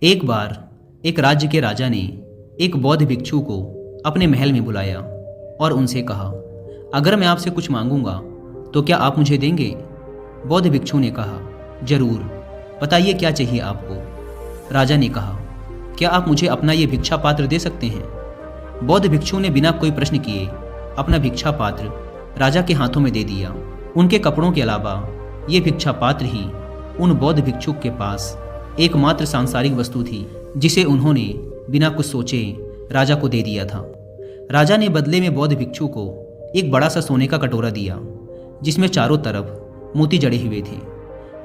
एक बार एक राज्य के राजा ने एक बौद्ध भिक्षु को अपने महल में बुलाया और उनसे कहा, अगर मैं आपसे कुछ मांगूंगा तो क्या आप मुझे देंगे? बौद्ध भिक्षु ने कहा, जरूर, बताइए क्या चाहिए आपको। राजा ने कहा, क्या आप मुझे अपना ये भिक्षा पात्र दे सकते हैं? बौद्ध भिक्षु ने बिना कोई प्रश्न किए अपना भिक्षा पात्र राजा के हाथों में दे दिया। उनके कपड़ों के अलावा ये भिक्षा पात्र ही उन बौद्ध भिक्षुक के पास एकमात्र सांसारिक वस्तु थी जिसे उन्होंने बिना कुछ सोचे राजा को दे दिया था। राजा ने बदले में बौद्ध भिक्षु को एक बड़ा सा सोने का कटोरा दिया जिसमें चारों तरफ मोती जड़े हुए थे।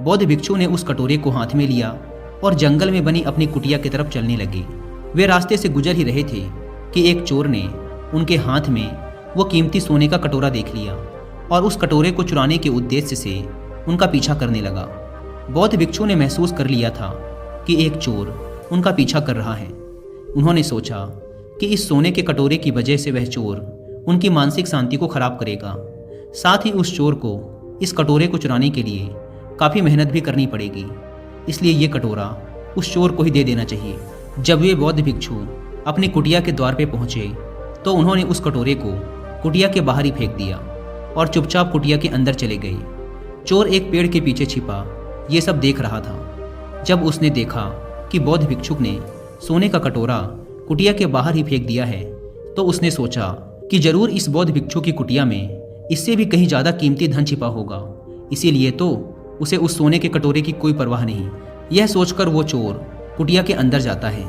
बौद्ध भिक्षु ने उस कटोरे को हाथ में लिया और जंगल में बनी अपनी कुटिया की तरफ चलने लगे। वे रास्ते से गुजर ही रहे थे कि एक चोर ने उनके हाथ में वो कीमती सोने का कटोरा देख लिया और उस कटोरे को चुराने के उद्देश्य से उनका पीछा करने लगा। बौद्ध भिक्षु ने महसूस कर लिया था कि एक चोर उनका पीछा कर रहा है। उन्होंने सोचा कि इस सोने के कटोरे की वजह से वह चोर उनकी मानसिक शांति को खराब करेगा। साथ ही उस चोर को इस कटोरे को चुराने के लिए काफ़ी मेहनत भी करनी पड़ेगी, इसलिए ये कटोरा उस चोर को ही दे देना चाहिए। जब वे बौद्ध भिक्षु अपनी कुटिया के द्वार पे पहुंचे तो उन्होंने उस कटोरे को कुटिया के बाहर ही फेंक दिया और चुपचाप कुटिया के अंदर चले गए। चोर एक पेड़ के पीछे छिपा ये सब देख रहा था। जब उसने देखा कि बौद्ध भिक्षुक ने सोने का कटोरा कुटिया के बाहर ही फेंक दिया है तो उसने सोचा कि जरूर इस बौद्ध भिक्षु की कुटिया में इससे भी कहीं ज़्यादा कीमती धन छिपा होगा, इसीलिए तो उसे उस सोने के कटोरे की कोई परवाह नहीं। यह सोचकर वो चोर कुटिया के अंदर जाता है।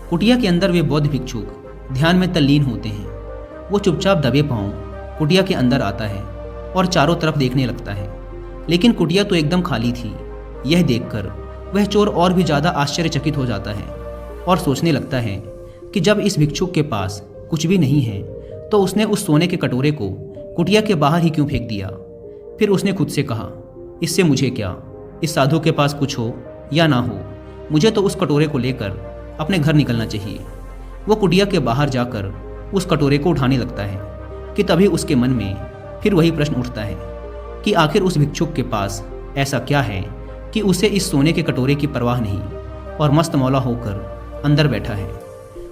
कुटिया के अंदर वे बौद्ध भिक्षुक ध्यान में तल्लीन होते हैं। वो चुपचाप दबे पांव कुटिया के अंदर आता है और चारों तरफ देखने लगता है, लेकिन कुटिया तो एकदम खाली थी। यह देखकर वह चोर और भी ज़्यादा आश्चर्यचकित हो जाता है और सोचने लगता है कि जब इस भिक्षुक के पास कुछ भी नहीं है तो उसने उस सोने के कटोरे को कुटिया के बाहर ही क्यों फेंक दिया। फिर उसने खुद से कहा, इससे मुझे क्या, इस साधु के पास कुछ हो या ना हो, मुझे तो उस कटोरे को लेकर अपने घर निकलना चाहिए। वो कुटिया के बाहर जाकर उस कटोरे को उठाने लगता है कि तभी उसके मन में फिर वही प्रश्न उठता है कि आखिर उस भिक्षुक के पास ऐसा क्या है कि उसे इस सोने के कटोरे की परवाह नहीं और मस्त मौला होकर अंदर बैठा है।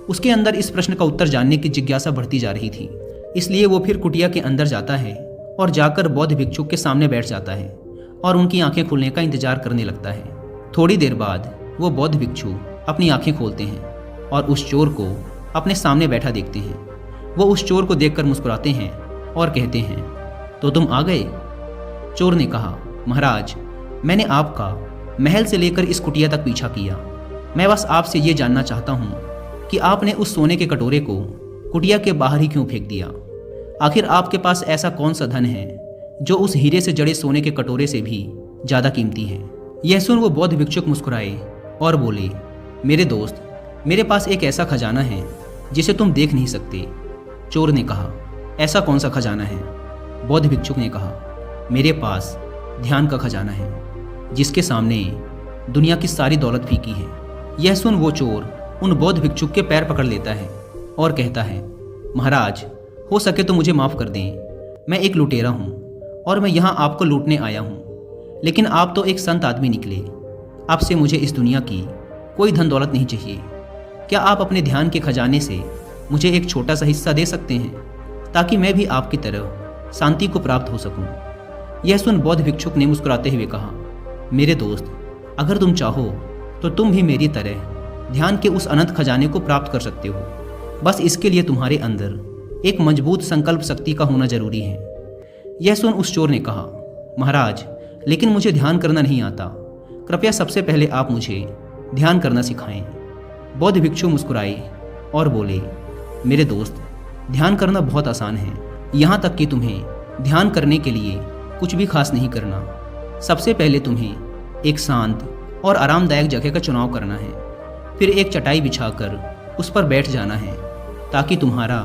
उसके अंदर इस प्रश्न का उत्तर जानने की जिज्ञासा बढ़ती जा रही थी, इसलिए वो फिर कुटिया के अंदर जाता है और जाकर बौद्ध भिक्षुक के सामने बैठ जाता है और उनकी आंखें खुलने का इंतजार करने लगता है। थोड़ी देर बाद वो बौद्ध भिक्षु अपनी आंखें खोलते हैं और उस चोर को अपने सामने बैठा देखते हैं। वो उस चोर को देखकर मुस्कुराते हैं और कहते हैं, तो तुम आ गए? चोर ने कहा, महाराज, मैंने आपका महल से लेकर इस कुटिया तक पीछा किया। मैं बस आपसे ये जानना चाहता हूँ कि आपने उस सोने के कटोरे को कुटिया के बाहर ही क्यों फेंक दिया? आखिर आपके पास ऐसा कौन सा धन है जो उस हीरे से जड़े सोने के कटोरे से भी ज़्यादा कीमती है? यह सुन वो बौद्ध भिक्षुक मुस्कुराए और बोले, मेरे दोस्त, मेरे पास एक ऐसा खजाना है जिसे तुम देख नहीं सकते। चोर ने कहा, ऐसा कौन सा खजाना है? बौद्ध भिक्षुक ने कहा, मेरे पास ध्यान का खजाना है जिसके सामने दुनिया की सारी दौलत फीकी है। यह सुन वो चोर उन बौद्ध भिक्षुक के पैर पकड़ लेता है और कहता है, महाराज, हो सके तो मुझे माफ़ कर दें। मैं एक लुटेरा हूँ और मैं यहाँ आपको लूटने आया हूँ, लेकिन आप तो एक संत आदमी निकले। आपसे मुझे इस दुनिया की कोई धन दौलत नहीं चाहिए। क्या आप अपने ध्यान के खजाने से मुझे एक छोटा सा हिस्सा दे सकते हैं ताकि मैं भी आपकी तरह शांति को प्राप्त हो सकूं? यह सुन बौद्ध भिक्षुक ने मुस्कुराते हुए कहा, मेरे दोस्त, अगर तुम चाहो तो तुम भी मेरी तरह ध्यान के उस अनंत खजाने को प्राप्त कर सकते हो। बस इसके लिए तुम्हारे अंदर एक मजबूत संकल्प शक्ति का होना जरूरी है। यह सुन उस चोर ने कहा, महाराज, लेकिन मुझे ध्यान करना नहीं आता। कृपया सबसे पहले आप मुझे ध्यान करना सिखाएं। बौद्ध भिक्षु मुस्कुराए और बोले, मेरे दोस्त, ध्यान करना बहुत आसान है। यहाँ तक कि तुम्हें ध्यान करने के लिए कुछ भी खास नहीं करना। सबसे पहले तुम्हें एक शांत और आरामदायक जगह का चुनाव करना है। फिर एक चटाई बिछाकर उस पर बैठ जाना है ताकि तुम्हारा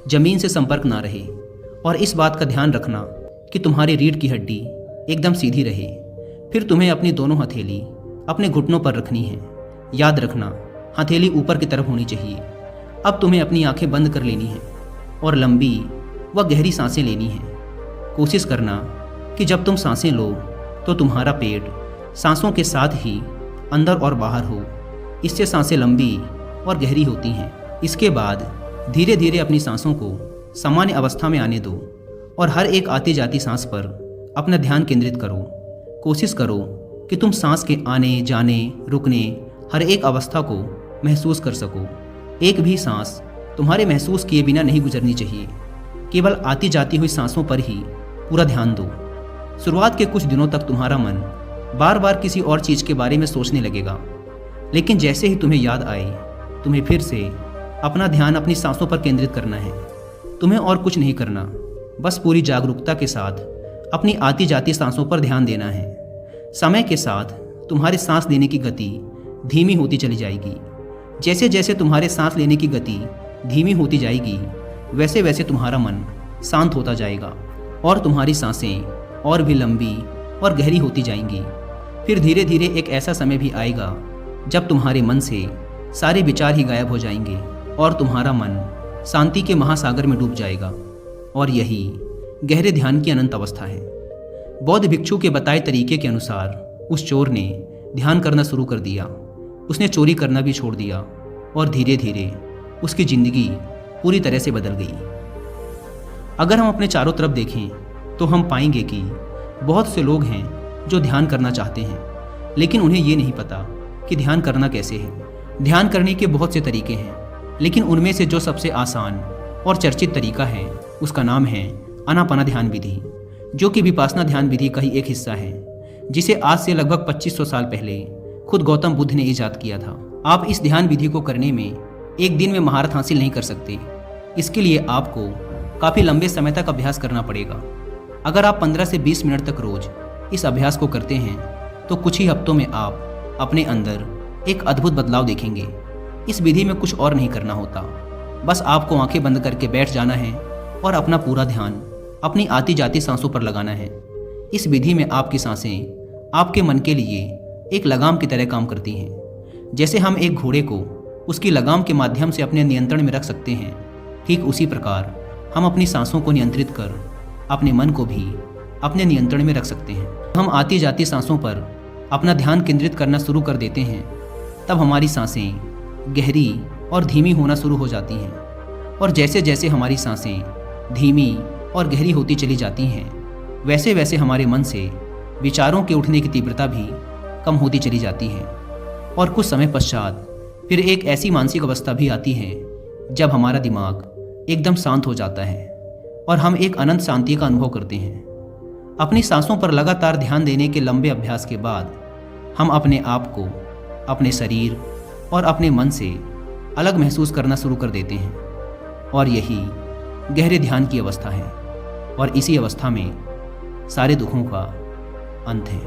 जमीन से संपर्क ना रहे, और इस बात का ध्यान रखना कि तुम्हारी रीढ़ की हड्डी एकदम सीधी रहे। फिर तुम्हें अपनी दोनों हथेली अपने घुटनों पर रखनी है। याद रखना, हथेली ऊपर की तरफ होनी चाहिए। अब तुम्हें अपनी आंखें बंद कर लेनी है और लंबी व गहरी सांसें लेनी है। कोशिश करना कि जब तुम सांसें लो तो तुम्हारा पेट सांसों के साथ ही अंदर और बाहर हो। इससे सांसें लंबी और गहरी होती हैं। इसके बाद धीरे धीरे अपनी सांसों को सामान्य अवस्था में आने दो और हर एक आती जाती सांस पर अपना ध्यान केंद्रित करो। कोशिश करो कि तुम सांस के आने जाने रुकने हर एक अवस्था को महसूस कर सको। एक भी सांस तुम्हारे महसूस किए बिना नहीं गुजरनी चाहिए। केवल आती जाती हुई सांसों पर ही पूरा ध्यान दो। शुरुआत के कुछ दिनों तक तुम्हारा मन बार बार किसी और चीज़ के बारे में सोचने लगेगा, लेकिन जैसे ही तुम्हें याद आए तुम्हें फिर से अपना ध्यान अपनी सांसों पर केंद्रित करना है। तुम्हें और कुछ नहीं करना, बस पूरी जागरूकता के साथ अपनी आती जाती सांसों पर ध्यान देना है। समय के साथ तुम्हारी सांस लेने की गति धीमी होती चली जाएगी। जैसे जैसे तुम्हारे सांस लेने की गति धीमी होती जाएगी वैसे वैसे तुम्हारा मन शांत होता जाएगा और तुम्हारी सांसें और भी लंबी और गहरी होती जाएंगी। फिर धीरे धीरे एक ऐसा समय भी आएगा जब तुम्हारे मन से सारे विचार ही गायब हो जाएंगे और तुम्हारा मन शांति के महासागर में डूब जाएगा। और यही गहरे ध्यान की अनंत अवस्था है। बौद्ध भिक्षु के बताए तरीके के अनुसार उस चोर ने ध्यान करना शुरू कर दिया। उसने चोरी करना भी छोड़ दिया और धीरे धीरे उसकी ज़िंदगी पूरी तरह से बदल गई। अगर हम अपने चारों तरफ देखें तो हम पाएंगे कि बहुत से लोग हैं जो ध्यान करना चाहते हैं, लेकिन उन्हें ये नहीं पता कि ध्यान करना कैसे है। ध्यान करने के बहुत से तरीके हैं, लेकिन उनमें से जो सबसे आसान और चर्चित तरीका है उसका नाम है आनापाना ध्यान विधि, जो कि विपासना ध्यान विधि का ही एक हिस्सा है, जिसे आज से लगभग 2500 साल पहले खुद गौतम बुद्ध ने ईजाद किया था। आप इस ध्यान विधि को करने में एक दिन में महारत हासिल नहीं कर सकते। इसके लिए आपको काफ़ी लंबे समय तक अभ्यास करना पड़ेगा। अगर आप 15 से 20 मिनट तक रोज इस अभ्यास को करते हैं तो कुछ ही हफ्तों में आप अपने अंदर एक अद्भुत बदलाव देखेंगे। इस विधि में कुछ और नहीं करना होता, बस आपको आंखें बंद करके बैठ जाना है और अपना पूरा ध्यान अपनी आती जाती सांसों पर लगाना है। इस विधि में आपकी सांसें आपके मन के लिए एक लगाम की तरह काम करती हैं। जैसे हम एक घोड़े को उसकी लगाम के माध्यम से अपने नियंत्रण में रख सकते हैं, ठीक उसी प्रकार हम अपनी सांसों को नियंत्रित कर अपने मन को भी अपने नियंत्रण में रख सकते हैं। हम आती जाती सांसों पर अपना ध्यान केंद्रित करना शुरू कर देते हैं, तब हमारी सांसें गहरी और धीमी होना शुरू हो जाती हैं। और जैसे जैसे हमारी सांसें धीमी और गहरी होती चली जाती हैं, वैसे वैसे हमारे मन से विचारों के उठने की तीव्रता भी कम होती चली जाती है। और कुछ समय पश्चात फिर एक ऐसी मानसिक अवस्था भी आती है जब हमारा दिमाग एकदम शांत हो जाता है और हम एक अनंत शांति का अनुभव करते हैं। अपनी सांसों पर लगातार ध्यान देने के लंबे अभ्यास के बाद हम अपने आप को अपने शरीर और अपने मन से अलग महसूस करना शुरू कर देते हैं। और यही गहरे ध्यान की अवस्था है और इसी अवस्था में सारे दुखों का अंत है।